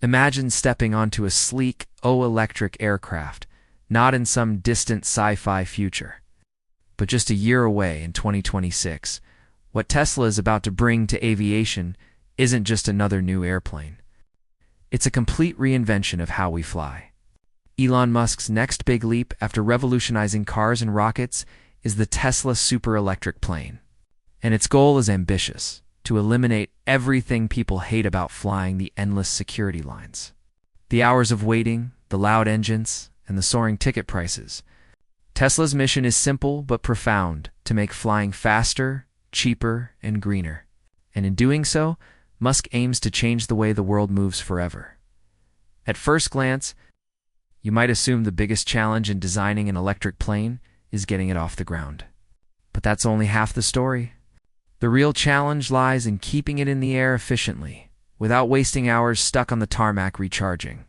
Imagine stepping onto a sleek, electric aircraft, not in some distant sci-fi future, but just a year away in 2026. What Tesla is about to bring to aviation isn't just another new airplane. It's a complete reinvention of how we fly. Elon Musk's next big leap after revolutionizing cars and rockets is the Tesla super electric plane. And its goal is ambitious: to eliminate everything people hate about flying, the endless security lines, the hours of waiting, the loud engines, and the soaring ticket prices. Tesla's mission is simple but profound: to make flying faster, cheaper, and greener. And in doing so, Musk aims to change the way the world moves forever. At first glance, you might assume the biggest challenge in designing an electric plane is getting it off the ground. But that's only half the story. The real challenge lies in keeping it in the air efficiently, without wasting hours stuck on the tarmac recharging.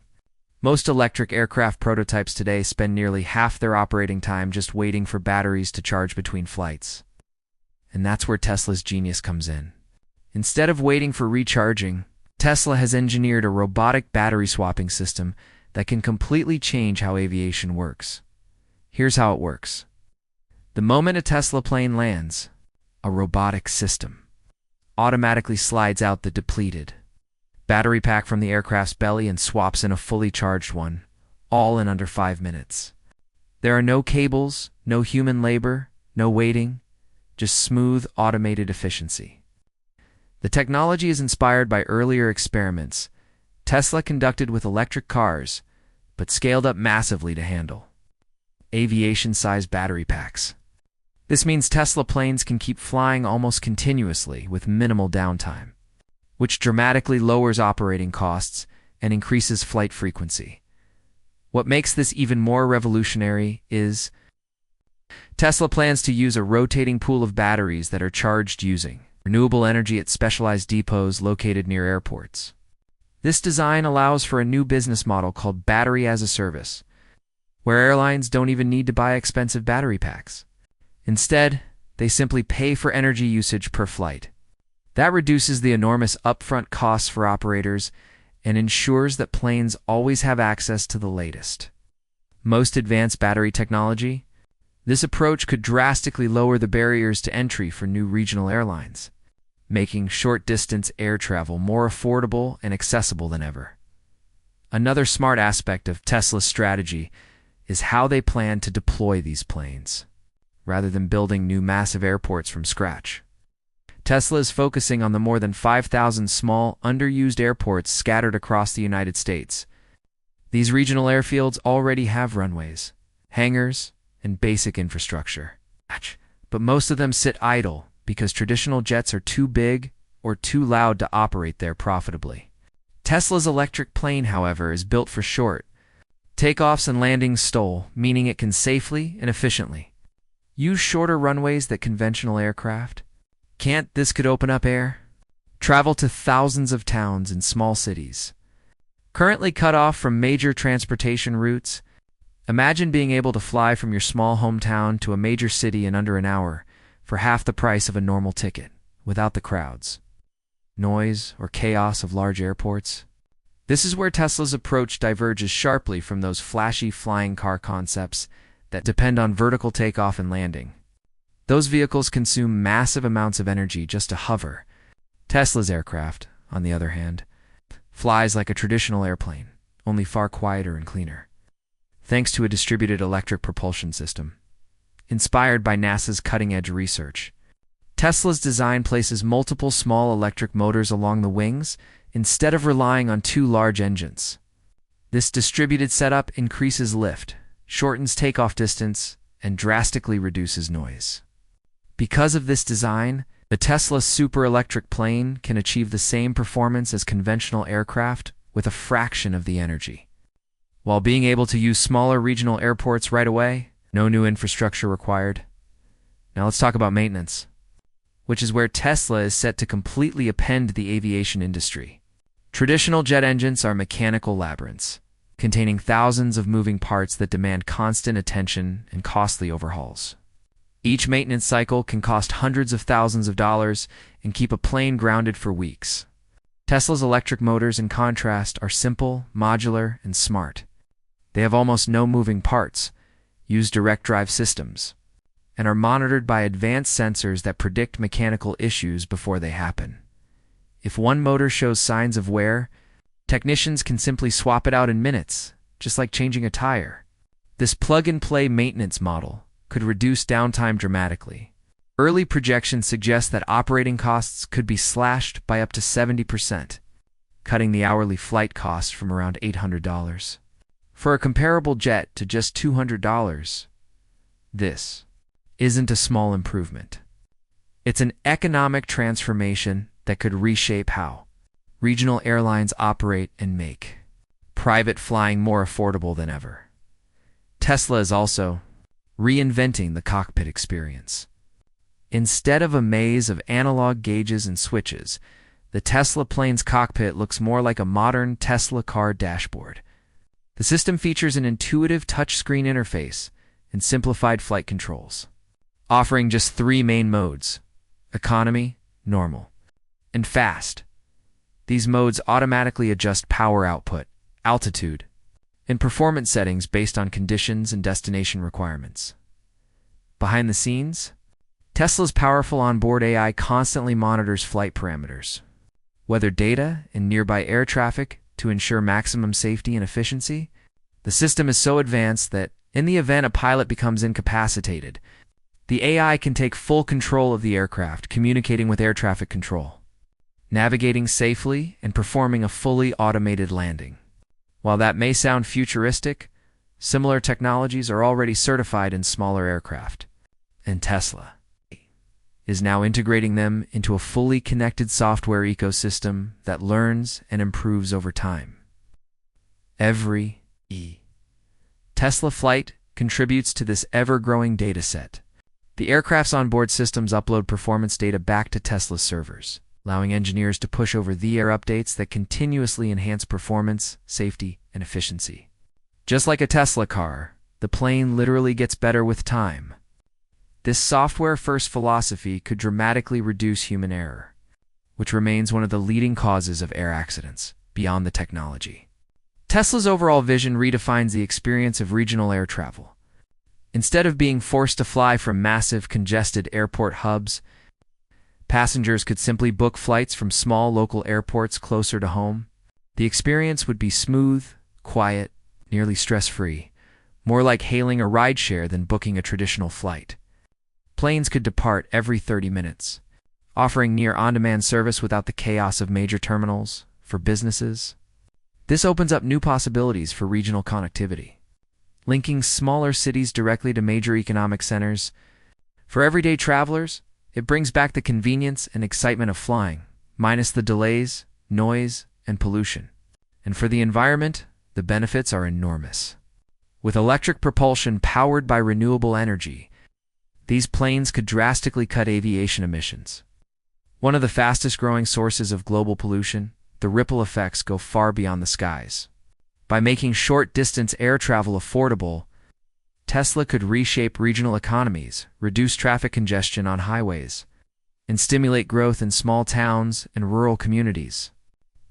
Most electric aircraft prototypes today spend nearly half their operating time just waiting for batteries to charge between flights. And that's where Tesla's genius comes in. Instead of waiting for recharging, Tesla has engineered a robotic battery swapping system that can completely change how aviation works. Here's how it works. The moment a Tesla plane lands, a robotic system automatically slides out the depleted battery pack from the aircraft's belly and swaps in a fully charged one, all in under 5 minutes. There are no cables, no human labor, no waiting, just smooth, automated efficiency. The technology is inspired by earlier experiments Tesla conducted with electric cars, but scaled up massively to handle aviation-sized battery packs. This means Tesla planes can keep flying almost continuously with minimal downtime, which dramatically lowers operating costs and increases flight frequency. What makes this even more revolutionary is Tesla plans to use a rotating pool of batteries that are charged using renewable energy at specialized depots located near airports. This design allows for a new business model called battery as a service, where airlines don't even need to buy expensive battery packs. Instead, they simply pay for energy usage per flight. That reduces the enormous upfront costs for operators and ensures that planes always have access to the latest, most advanced battery technology. This approach could drastically lower the barriers to entry for new regional airlines, making short-distance air travel more affordable and accessible than ever. Another smart aspect of Tesla's strategy is how they plan to deploy these planes. Rather than building new massive airports from scratch, Tesla is focusing on the more than 5,000 small, underused airports scattered across the United States. These regional airfields already have runways, hangars, and basic infrastructure. But most of them sit idle because traditional jets are too big or too loud to operate there profitably. Tesla's electric plane, however, is built for short takeoffs and landings STOL, meaning it can safely and efficiently use shorter runways that conventional aircraft can't. This could open up air travel to thousands of towns and small cities currently cut off from major transportation routes. Imagine being able to fly from your small hometown to a major city in under an hour for half the price of a normal ticket, without the crowds, noise, or chaos of large airports. This is where Tesla's approach diverges sharply from those flashy flying car concepts that depend on vertical takeoff and landing. Those vehicles consume massive amounts of energy just to hover. Tesla's aircraft, on the other hand, flies like a traditional airplane, only far quieter and cleaner, thanks to a distributed electric propulsion system. Inspired by NASA's cutting-edge research, Tesla's design places multiple small electric motors along the wings instead of relying on two large engines. This distributed setup increases lift, shortens takeoff distance, and drastically reduces noise. Because of this design, the Tesla super electric plane can achieve the same performance as conventional aircraft with a fraction of the energy, while being able to use smaller regional airports right away. No new infrastructure required. Now let's talk about maintenance, which is where Tesla is set to completely upend the aviation industry. Traditional jet engines are mechanical labyrinths, containing thousands of moving parts that demand constant attention and costly overhauls. Each maintenance cycle can cost hundreds of thousands of dollars and keep a plane grounded for weeks. Tesla's electric motors, in contrast, are simple, modular, and smart. They have almost no moving parts, use direct drive systems, and are monitored by advanced sensors that predict mechanical issues before they happen. If one motor shows signs of wear, technicians can simply swap it out in minutes, just like changing a tire. This plug-and-play maintenance model could reduce downtime dramatically. Early projections suggest that operating costs could be slashed by up to 70%, cutting the hourly flight cost from around $800 for a comparable jet to just $200. This isn't a small improvement. It's an economic transformation that could reshape how regional airlines operate and make private flying more affordable than ever. Tesla is also reinventing the cockpit experience. Instead of a maze of analog gauges and switches, the Tesla plane's cockpit looks more like a modern Tesla car dashboard. The system features an intuitive touchscreen interface and simplified flight controls, offering just 3 main modes: economy, normal, and fast. These modes automatically adjust power output, altitude, and performance settings based on conditions and destination requirements. Behind the scenes, Tesla's powerful onboard AI constantly monitors flight parameters, weather data, and nearby air traffic to ensure maximum safety and efficiency. The system is so advanced that, in the event a pilot becomes incapacitated, the AI can take full control of the aircraft, communicating with air traffic control, navigating safely, and performing a fully automated landing. While that may sound futuristic, similar technologies are already certified in smaller aircraft, and Tesla is now integrating them into a fully connected software ecosystem that learns and improves over time. Every Tesla flight contributes to this ever-growing dataset. The aircraft's onboard systems upload performance data back to Tesla's servers, allowing engineers to push over-the-air updates that continuously enhance performance, safety, and efficiency. Just like a Tesla car, the plane literally gets better with time. This software-first philosophy could dramatically reduce human error, which remains one of the leading causes of air accidents, beyond the technology. Tesla's overall vision redefines the experience of regional air travel. Instead of being forced to fly from massive, congested airport hubs, passengers could simply book flights from small local airports closer to home. The experience would be smooth, quiet, nearly stress-free, more like hailing a rideshare than booking a traditional flight. Planes could depart every 30 minutes, offering near on-demand service without the chaos of major terminals. For businesses, this opens up new possibilities for regional connectivity, linking smaller cities directly to major economic centers. For everyday travelers, it brings back the convenience and excitement of flying, minus the delays, noise, and pollution. And for the environment, the benefits are enormous. With electric propulsion powered by renewable energy, these planes could drastically cut aviation emissions. One of the fastest-growing sources of global pollution, the ripple effects go far beyond the skies. By making short-distance air travel affordable, Tesla could reshape regional economies, reduce traffic congestion on highways, and stimulate growth in small towns and rural communities.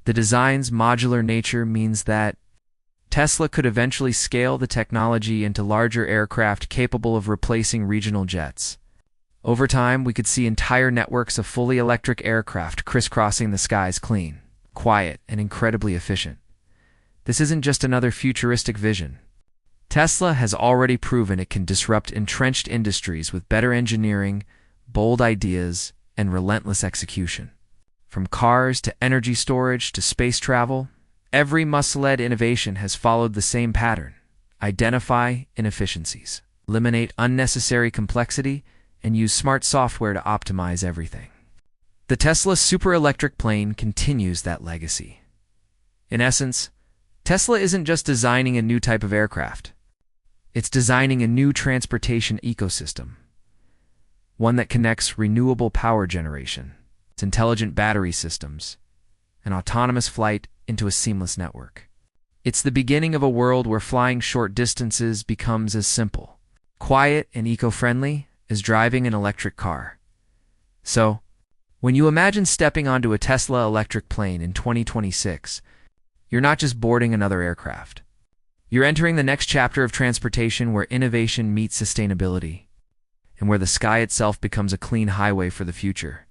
The design's modular nature means that Tesla could eventually scale the technology into larger aircraft capable of replacing regional jets. Over time, we could see entire networks of fully electric aircraft crisscrossing the skies, clean, quiet, and incredibly efficient. This isn't just another futuristic vision. Tesla has already proven it can disrupt entrenched industries with better engineering, bold ideas, and relentless execution. From cars to energy storage to space travel, every muscle-led innovation has followed the same pattern: identify inefficiencies, eliminate unnecessary complexity, and use smart software to optimize everything. The Tesla super-electric plane continues that legacy. In essence, Tesla isn't just designing a new type of aircraft. It's designing a new transportation ecosystem, one that connects renewable power generation, intelligent battery systems, and autonomous flight into a seamless network. It's the beginning of a world where flying short distances becomes as simple, quiet, and eco-friendly as driving an electric car. So, When you imagine stepping onto a Tesla electric plane in 2026, you're not just boarding another aircraft. You're entering the next chapter of transportation where innovation meets sustainability, and where the sky itself becomes a clean highway for the future.